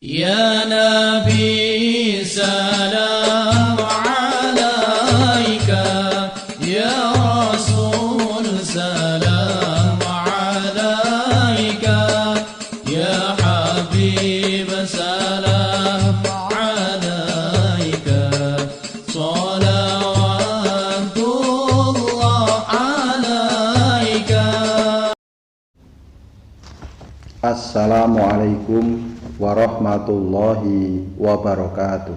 Ya Nabi salam alaika, Ya Rasul salam alaika, Ya Habib salam alaika, salawatullah alaika. Assalamualaikum warahmatullahi wabarakatuh.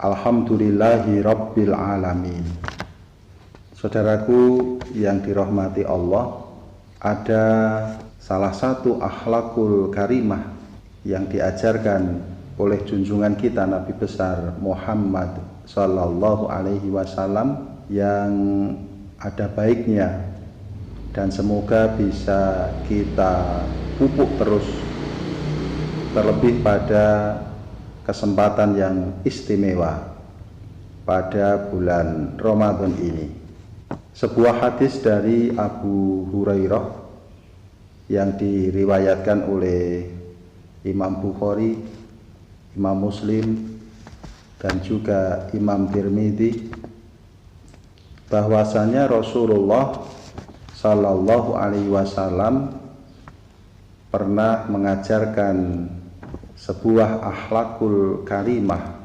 Alhamdulillahi rabbil alamin. Saudaraku yang dirahmati Allah, ada salah satu akhlakul karimah yang diajarkan oleh junjungan kita Nabi besar Muhammad sallallahu alaihi wasallam yang ada baiknya dan semoga bisa kita pupuk terus, terlebih pada kesempatan yang istimewa pada bulan Ramadan ini. Sebuah hadis dari Abu Hurairah yang diriwayatkan oleh Imam Bukhari, Imam Muslim, dan juga Imam Tirmidzi, bahwasanya Rasulullah Sallallahu Alaihi Wasallam pernah mengajarkan sebuah akhlakul karimah,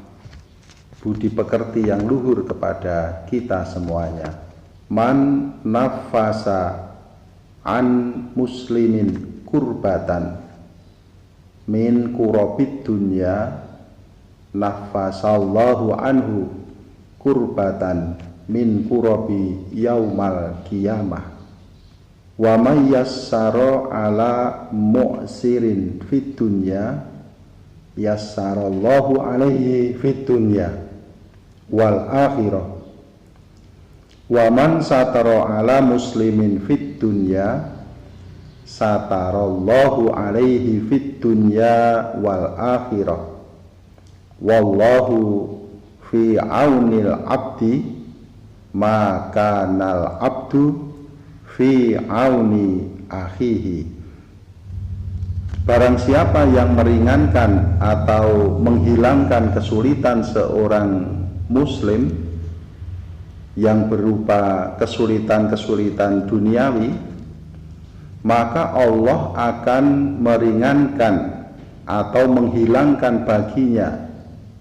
budi pekerti yang luhur kepada kita semuanya. Man nafasa an muslimin kurbatan min kurabid dunya, nafasallahu anhu kurbatan min kurabi yaumal qiyamah. Wa may yassara ala mu'sirin fid dunya, yassarallahu alaihi fid dunya wal akhirah. Wa man satara ala muslimin fid dunya, satarallahu alaihi fid dunya wal akhirah. Wallahu fi aunil abdi ma kanal abdu fi auni akhihi. Barang siapa yang meringankan atau menghilangkan kesulitan seorang muslim yang berupa kesulitan-kesulitan duniawi, maka Allah akan meringankan atau menghilangkan baginya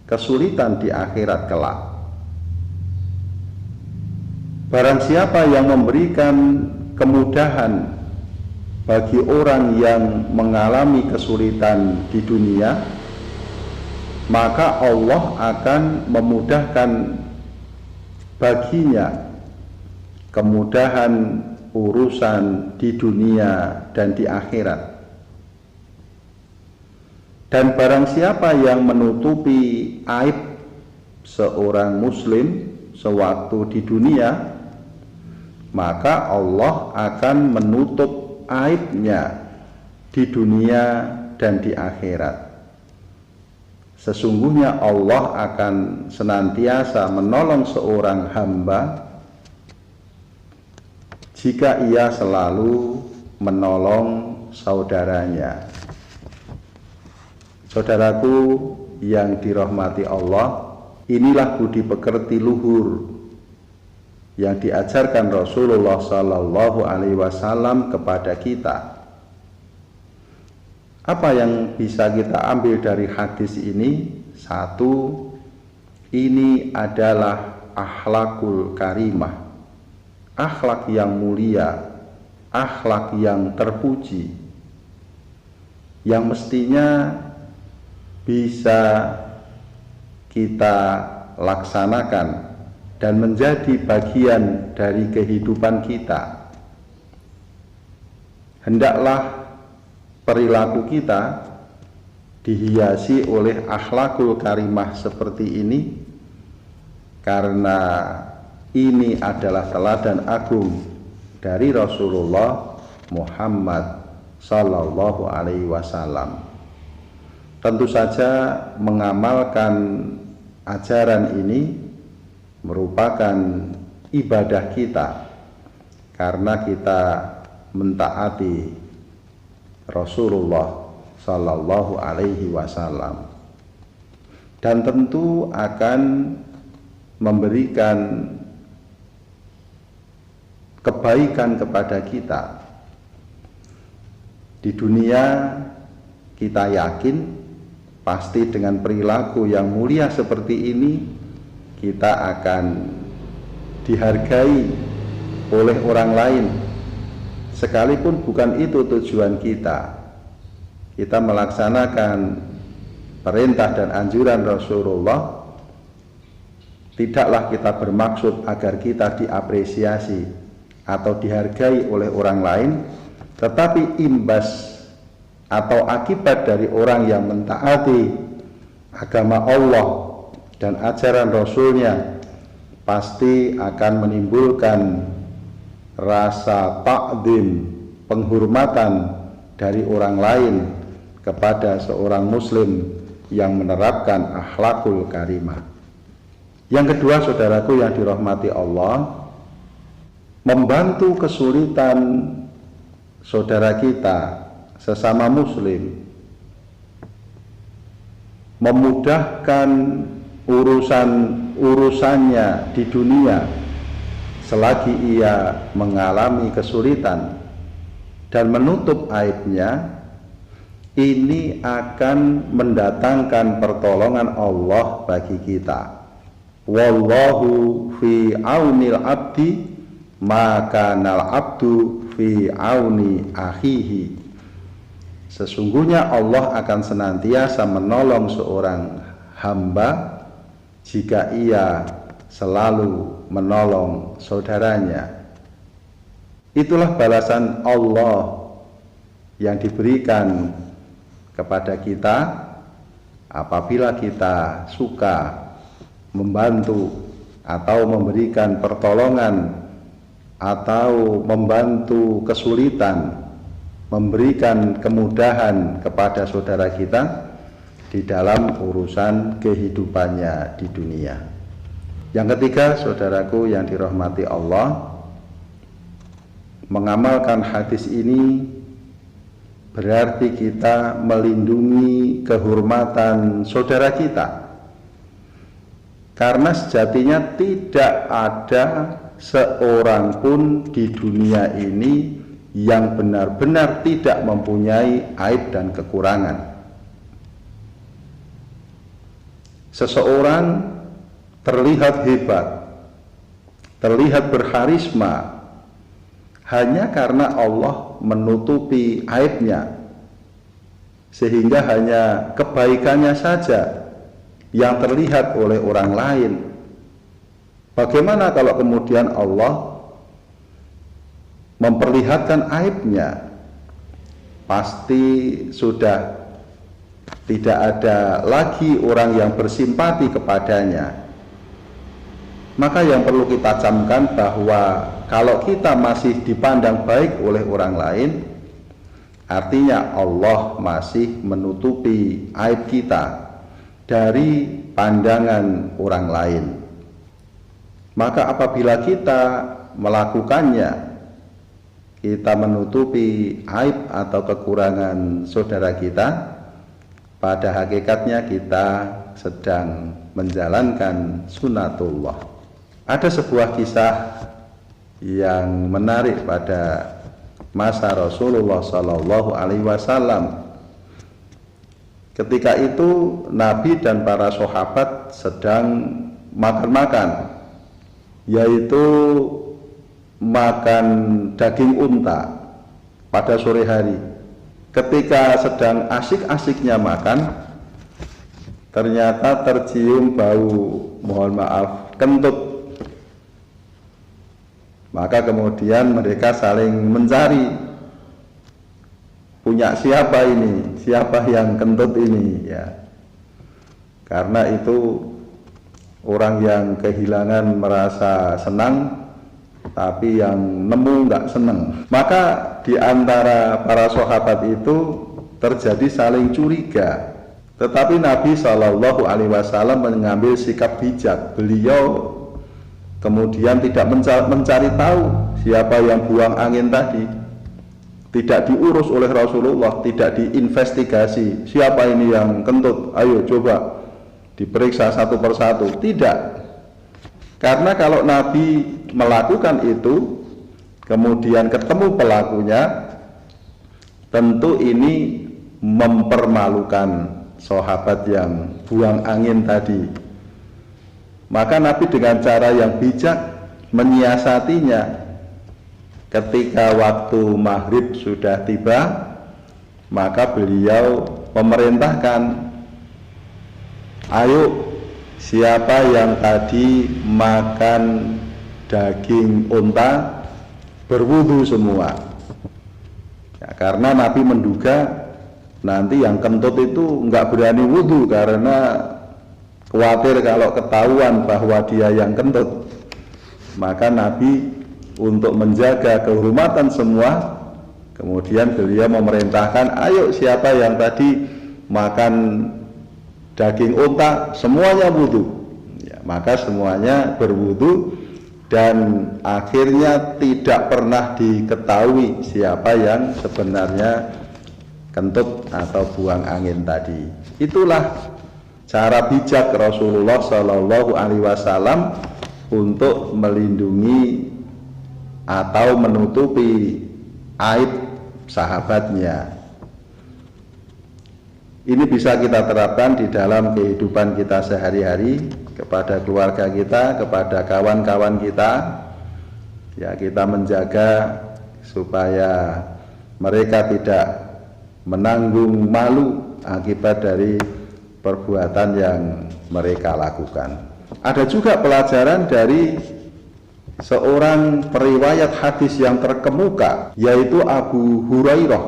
kesulitan di akhirat kelak. Barang siapa yang memberikan kemudahan bagi orang yang mengalami kesulitan di dunia, maka Allah akan memudahkan baginya kemudahan urusan di dunia dan di akhirat. Dan barang siapa yang menutupi aib seorang muslim sewaktu di dunia, maka Allah akan menutup aibnya di dunia dan di akhirat. Sesungguhnya Allah akan senantiasa menolong seorang hamba jika ia selalu menolong saudaranya. Saudaraku yang dirahmati Allah, inilah budi pekerti luhur yang diajarkan Rasulullah Sallallahu Alaihi Wasallam kepada kita. Apa yang bisa kita ambil dari hadis ini? Satu, ini adalah akhlakul karimah, akhlak yang mulia, akhlak yang terpuji, yang mestinya bisa kita laksanakan dan menjadi bagian dari kehidupan kita. Hendaklah perilaku kita dihiasi oleh akhlakul karimah seperti ini, karena ini adalah teladan agung dari Rasulullah Muhammad Sallallahu Alaihi Wasallam. Tentu saja mengamalkan ajaran ini merupakan ibadah kita, karena kita mentaati Rasulullah Sallallahu Alaihi Wasallam, dan tentu akan memberikan kebaikan kepada kita di dunia. Kita yakin pasti dengan perilaku yang mulia seperti ini kita akan dihargai oleh orang lain, sekalipun bukan itu tujuan kita. Kita melaksanakan perintah dan anjuran Rasulullah, tidaklah kita bermaksud agar kita diapresiasi atau dihargai oleh orang lain, tetapi imbas atau akibat dari orang yang mentaati agama Allah dan ajaran Rasulnya pasti akan menimbulkan rasa ta'zim, penghormatan dari orang lain kepada seorang muslim yang menerapkan akhlakul karimah. Yang kedua, saudaraku yang dirahmati Allah, membantu kesulitan saudara kita sesama muslim, memudahkan urusannya di dunia selagi ia mengalami kesulitan dan menutup aibnya, ini akan mendatangkan pertolongan Allah bagi kita. Wallahu fi aunil abdi maka nal abdu fi auni akhihi. Sesungguhnya Allah akan senantiasa menolong seorang hamba jika ia selalu menolong saudaranya. Itulah balasan Allah yang diberikan kepada kita apabila kita suka membantu atau memberikan pertolongan atau membantu kesulitan, memberikan kemudahan kepada saudara kita di dalam urusan kehidupannya di dunia. Yang ketiga, saudaraku yang dirahmati Allah, mengamalkan hadis ini berarti kita melindungi kehormatan saudara kita, karena sejatinya tidak ada seorang pun di dunia ini yang benar-benar tidak mempunyai aib dan kekurangan. Seseorang terlihat hebat, terlihat berharisma hanya karena Allah menutupi aibnya, sehingga hanya kebaikannya saja yang terlihat oleh orang lain. Bagaimana kalau kemudian Allah memperlihatkan aibnya? Pasti sudah tidak ada lagi orang yang bersimpati kepadanya. Maka yang perlu kita camkan bahwa kalau kita masih dipandang baik oleh orang lain, artinya Allah masih menutupi aib kita dari pandangan orang lain. Maka apabila kita melakukannya, kita menutupi aib atau kekurangan saudara kita, pada hakikatnya kita sedang menjalankan sunatullah. Ada sebuah kisah yang menarik pada masa Rasulullah Sallallahu Alaihi Wasallam. Ketika itu Nabi dan para sahabat sedang makan-makan, yaitu makan daging unta pada sore hari. Ketika sedang asik-asiknya makan, ternyata tercium bau, mohon maaf, kentut. Maka kemudian mereka saling mencari, punya siapa ini, siapa yang kentut ini, ya. Karena itu orang yang kehilangan merasa senang, tapi yang nemu nggak senang. Maka di antara para sahabat itu terjadi saling curiga. Tetapi Nabi Shallallahu Alaihi Wasallam mengambil sikap bijak. Beliau kemudian tidak mencari tahu siapa yang buang angin tadi, tidak diurus oleh Rasulullah, tidak diinvestigasi siapa ini yang kentut, ayo coba diperiksa satu persatu. Tidak, karena kalau Nabi melakukan itu kemudian ketemu pelakunya, tentu ini mempermalukan sahabat yang buang angin tadi. Maka Nabi dengan cara yang bijak menyiasatinya. Ketika waktu maghrib sudah tiba, maka beliau memerintahkan, ayo siapa yang tadi makan daging unta berwudu semua. Ya, karena Nabi menduga nanti yang kentut itu nggak berani wudu karena khawatir kalau ketahuan bahwa dia yang kentut. Maka Nabi untuk menjaga kehormatan semua, kemudian beliau memerintahkan, ayo siapa yang tadi makan daging unta semuanya wudu. Ya, maka semuanya berwudu dan akhirnya tidak pernah diketahui siapa yang sebenarnya kentut atau buang angin tadi. Itulah cara bijak Rasulullah Shallallahu Alaihi Wasallam untuk melindungi atau menutupi aib sahabatnya. Ini bisa kita terapkan di dalam kehidupan kita sehari-hari, kepada keluarga kita, kepada kawan-kawan kita. Ya, kita menjaga supaya mereka tidak menanggung malu akibat dari perbuatan yang mereka lakukan. Ada juga pelajaran dari seorang periwayat hadis yang terkemuka, yaitu Abu Hurairah,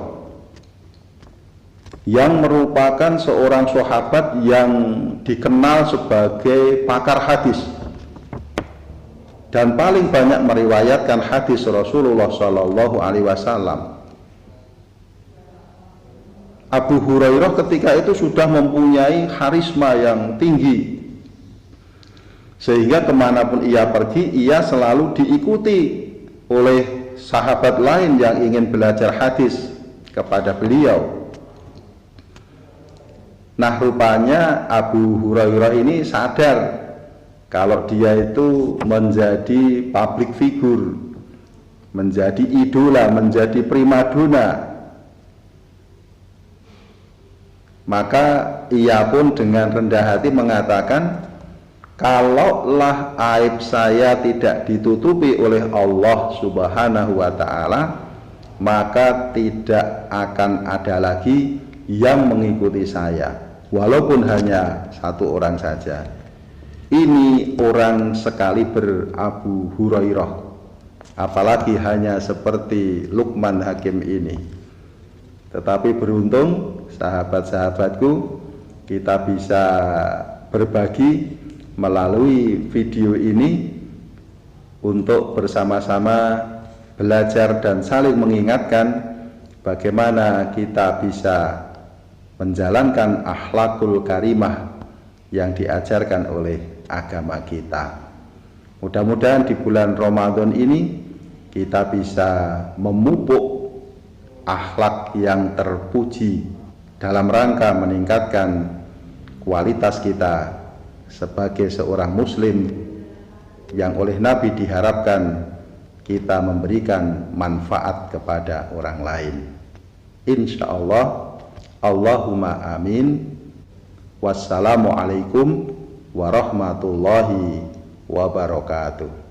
yang merupakan seorang sahabat yang dikenal sebagai pakar hadis dan paling banyak meriwayatkan hadis Rasulullah Shallallahu Alaihi Wasallam. Abu Hurairah ketika itu sudah mempunyai karisma yang tinggi, sehingga kemanapun ia pergi, ia selalu diikuti oleh sahabat lain yang ingin belajar hadis kepada beliau. Nah, rupanya Abu Hurairah ini sadar kalau dia itu menjadi public figure, menjadi idola, menjadi primadona. Maka ia pun dengan rendah hati mengatakan, kalaulah aib saya tidak ditutupi oleh Allah Subhanahu wa Ta'ala, maka tidak akan ada lagi yang mengikuti saya, walaupun hanya satu orang saja. Ini orang sekali Abu Hurairah, apalagi hanya seperti Luqman Hakim ini. Tetapi beruntung sahabat-sahabatku, kita bisa berbagi melalui video ini untuk bersama-sama belajar dan saling mengingatkan bagaimana kita bisa menjalankan akhlakul karimah yang diajarkan oleh agama kita. Mudah-mudahan di bulan Ramadan ini kita bisa memupuk akhlak yang terpuji dalam rangka meningkatkan kualitas kita sebagai seorang muslim yang oleh Nabi diharapkan kita memberikan manfaat kepada orang lain. Insya Allah, Allahumma amin. Wassalamualaikum warahmatullahi wabarakatuh.